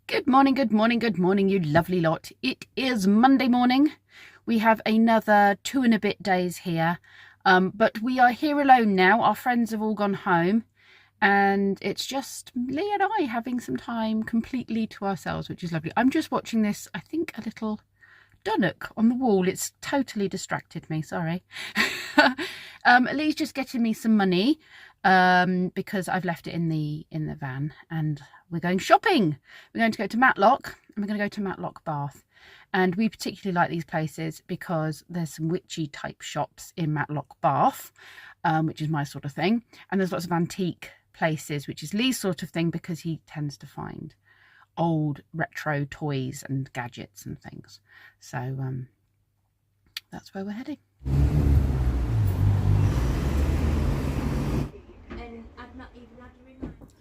Good morning, good morning, good morning, you lovely lot. It is Monday morning. We have another 2 and a bit days here, but we are here alone now. Our friends have all gone home and it's just Lee and I having some time completely to ourselves, which is lovely. I'm just watching this, I think, a little Dunnock on the wall. It's totally distracted me, sorry. Lee's just getting me some money because I've left it in the van, and we're going shopping. We're going to go to Matlock and we're going to go to Matlock Bath, and we particularly like these places because there's some witchy type shops in Matlock Bath, which is my sort of thing, and there's lots of antique places, which is Lee's sort of thing because he tends to find old retro toys and gadgets and things. So that's where we're heading.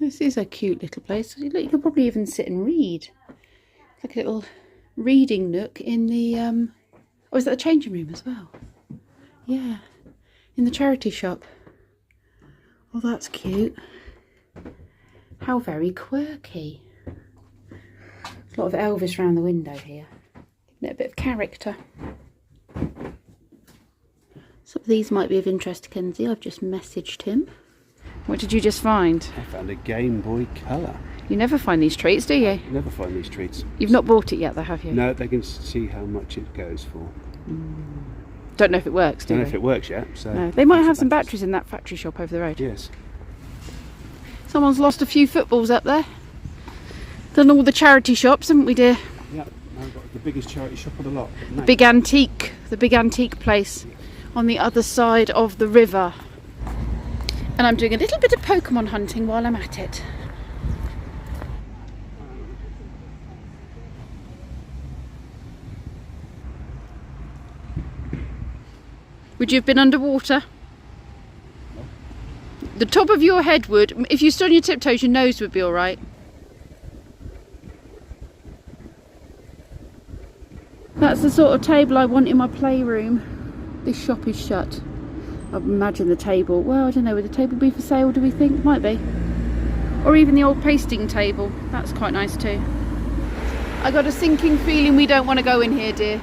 This is a cute little place. You could probably even sit and read. It's like a little reading nook in the oh, is that the changing room as well? Yeah, in the charity shop. Oh, that's cute. How very quirky. There's a lot of Elvis around the window here. Giving it a bit of character. Some of these might be of interest to Kenzie. I've just messaged him. What did you just find? I found a Game Boy Color. You never find these treats, do you? You never find these treats. You've not bought it yet though, have you? No, they can see how much it goes for. Don't know if it works, do Don't they? know if it works yet. So no. They might have some batteries in that factory shop over the road. Yes. Someone's lost a few footballs up there. Done all the charity shops, haven't we, dear? Yeah, I've got the biggest charity shop of the lot. The big antique place on the other side of the river. And I'm doing a little bit of Pokemon hunting while I'm at it. Would you have been underwater? No. The top of your head would. If you stood on your tiptoes, your nose would be all right. That's the sort of table I want in my playroom. This shop is shut. I imagine the table, well, I don't know, would the table be for sale, do we think? Might be. Or even the old pasting table, that's quite nice too. I got a sinking feeling we don't want to go in here, dear.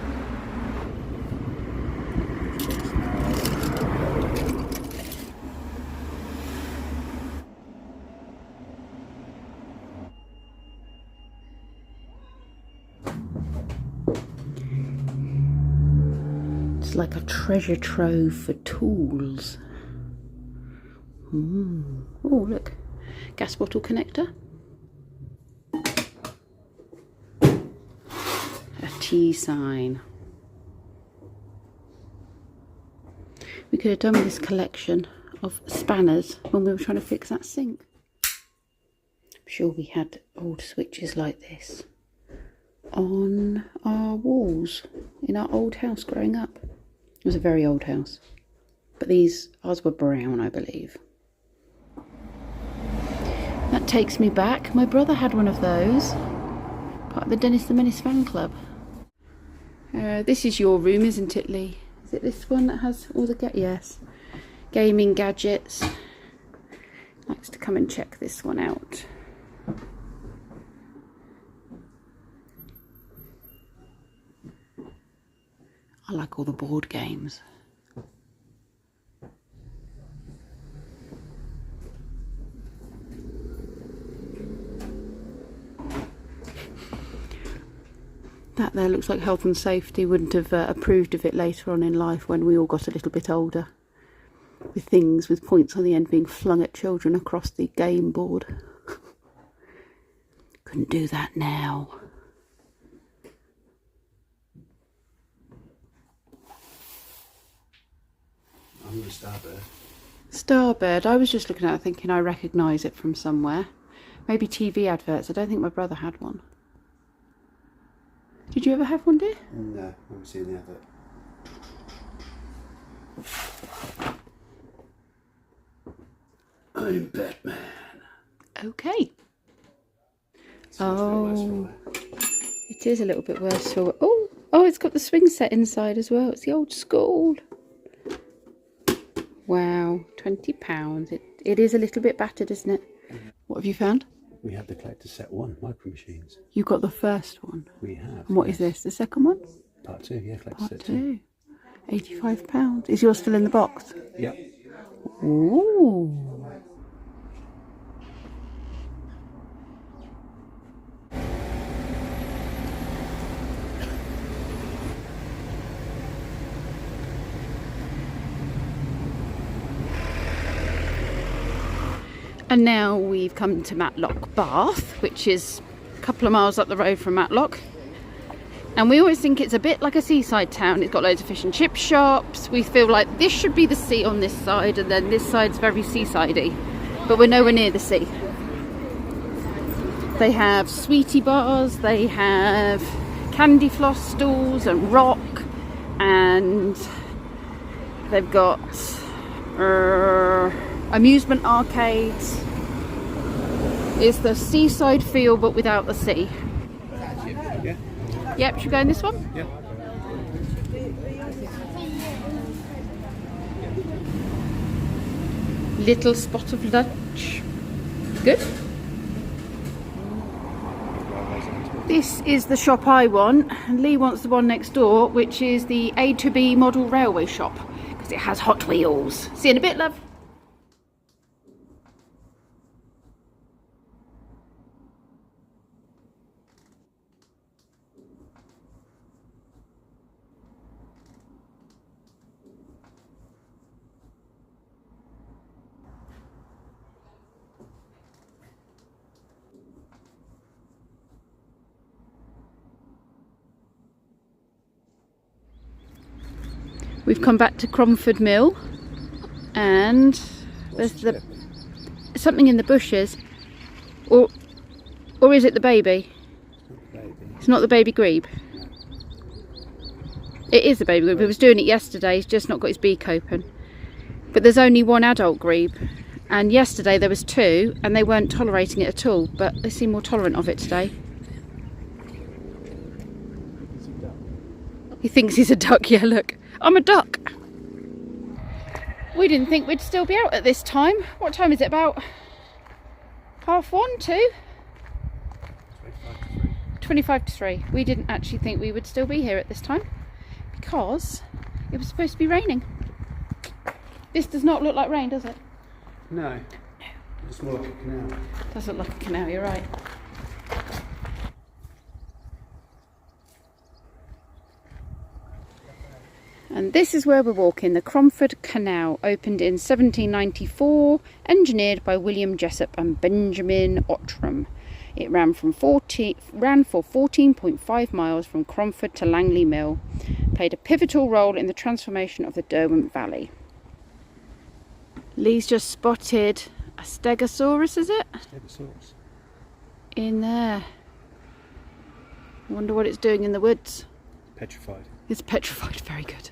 Like a treasure trove for tools. Oh, look, gas bottle connector, a T sign. We could have done with this collection of spanners when we were trying to fix that sink. I'm sure we had old switches like this on our walls in our old house growing up. It was a very old house, but ours were brown, I believe. That takes me back. My brother had one of those, part of the Dennis the Menace fan club. This is your room, isn't it, Lee? Is it this one that has all the yes, gaming gadgets? Likes to come and check this one out. I like all the board games. That there looks like health and safety wouldn't have approved of it later on in life when we all got a little bit older. With things with points on the end being flung at children across the game board. Couldn't do that now. Starbird. Starbird. I was just looking at it thinking I recognise it from somewhere. Maybe TV adverts. I don't think my brother had one. Did you ever have one, dear? No, I haven't seen the advert. I'm Batman. Okay. Oh, it is a little bit worse for. Oh, it's got the swing set inside as well. It's the old school. Wow, £20. It is a little bit battered, isn't it? What have you found? We have the collector set 1 micro machines. You got the first one. We have. And what is this? The second one? Part 2, yeah, collector Part set 2. £85. Is yours still in the box? 2. Yeah. Ooh. And now we've come to Matlock Bath, which is a couple of miles up the road from Matlock. And we always think it's a bit like a seaside town. It's got loads of fish and chip shops. We feel like this should be the sea on this side, and then this side's very seasidey. But we're nowhere near the sea. They have sweetie bars, they have candy floss stalls and rock, and they've got amusement arcades. It's the seaside feel but without the sea. Yeah. Yep, should we go in this one? Yeah. Little spot of lunch. Good. This is the shop I want, and Lee wants the one next door, which is the A to B model railway shop, because it has Hot Wheels. See you in a bit, love. We've come back to Cromford Mill, and there's something in the bushes, or is it the baby? It's not the baby grebe. It is the baby grebe. He was doing it yesterday. He's just not got his beak open. But there's only one adult grebe, and yesterday there was 2, and they weren't tolerating it at all. But they seem more tolerant of it today. He thinks he's a duck. Yeah, look. I'm a duck. We didn't think we'd still be out at this time. What time is it? About 1:30, 2? 25 to 3. We didn't actually think we would still be here at this time because it was supposed to be raining. This does not look like rain, does it? No. It's more like a canal. Does look like a canal, you're right. And this is where we're walking, the Cromford Canal, opened in 1794, engineered by William Jessup and Benjamin Ottram. It ran for 14.5 miles from Cromford to Langley Mill, played a pivotal role in the transformation of the Derwent Valley. Lee's just spotted a stegosaurus, is it? Stegosaurus. In there. I wonder what it's doing in the woods. Petrified. It's petrified, very good.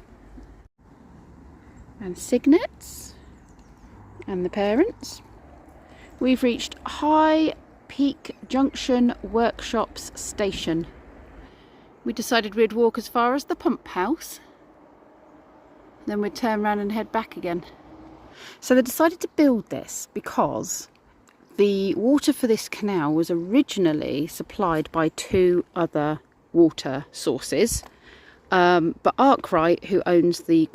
And Cygnets and the parents. We've reached High Peak Junction Workshops Station. We decided we'd walk as far as the pump house, then we'd turn around and head back again. So they decided to build this because the water for this canal was originally supplied by 2 other water sources. But Arkwright, who owned the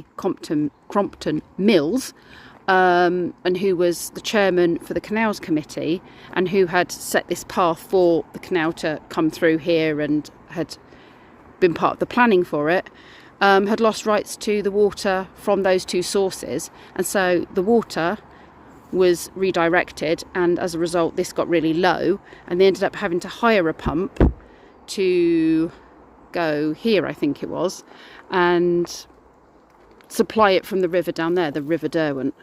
Crompton Mills, and who was the chairman for the Canals Committee, and who had set this path for the canal to come through here and had been part of the planning for it, had lost rights to the water from those 2 sources, and so the water was redirected, and as a result this got really low, and they ended up having to hire a pump to go here, I think it was, and supply it from the river down there, the River Derwent.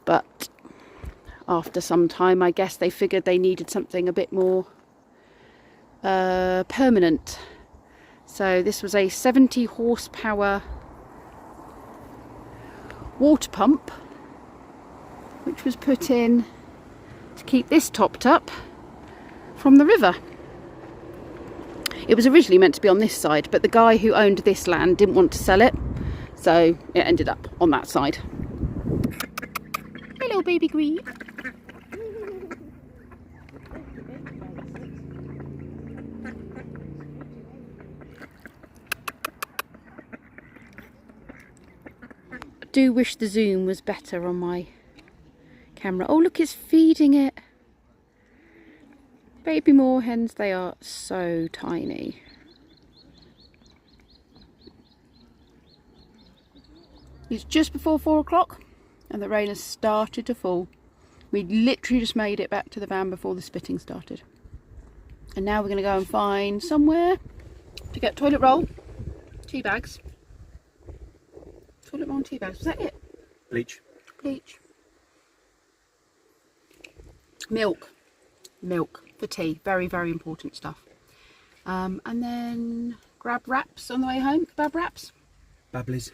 But after some time, I guess they figured they needed something a bit more permanent. So this was a 70 horsepower water pump, which was put in to keep this topped up from the river. It was originally meant to be on this side, but the guy who owned this land didn't want to sell it, so it ended up on that side. Hello, baby grebe. do wish the zoom was better on my camera. Oh look, it's feeding it. Baby moorhens, they are so tiny. It's just before 4 o'clock and the rain has started to fall. We literally just made it back to the van before the spitting started. And now we're going to go and find somewhere to get toilet roll, tea bags. Toilet roll and tea bags, was that it? Bleach. Bleach. Milk. Milk for tea. Very, very important stuff. And then grab wraps on the way home. Kebab wraps. Babblies.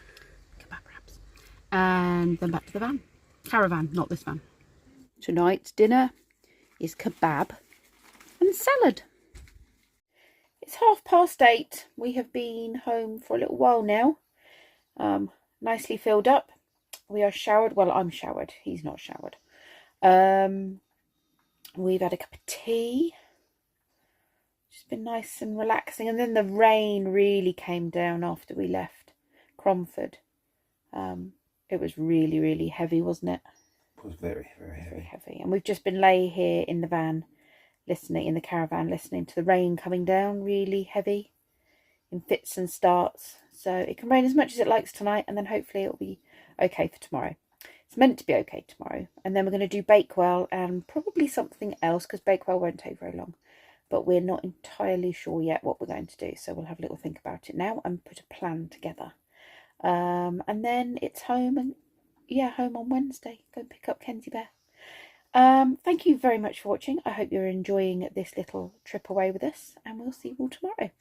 Kebab wraps. And then back to the van. Caravan, not this van. Tonight's dinner is kebab and salad. It's 8:30. We have been home for a little while now. Nicely filled up. We are showered. Well, I'm showered. He's not showered. We've had a cup of tea. Just been nice and relaxing. And then the rain really came down after we left Cromford. It was really, really heavy, wasn't it? It was very, very heavy. Very heavy. And we've just been lay here in the van, listening, in the caravan, listening to the rain coming down, really heavy, in fits and starts. So it can rain as much as it likes tonight, and then hopefully it'll be okay for tomorrow. It's meant to be okay tomorrow. And then we're going to do Bakewell and probably something else, because Bakewell won't take very long. But we're not entirely sure yet what we're going to do. So we'll have a little think about it now and put a plan together. And then it's home, and yeah, home on Wednesday. Go and pick up Kenzie Bear. Thank you very much for watching. I hope you're enjoying this little trip away with us, and we'll see you all tomorrow.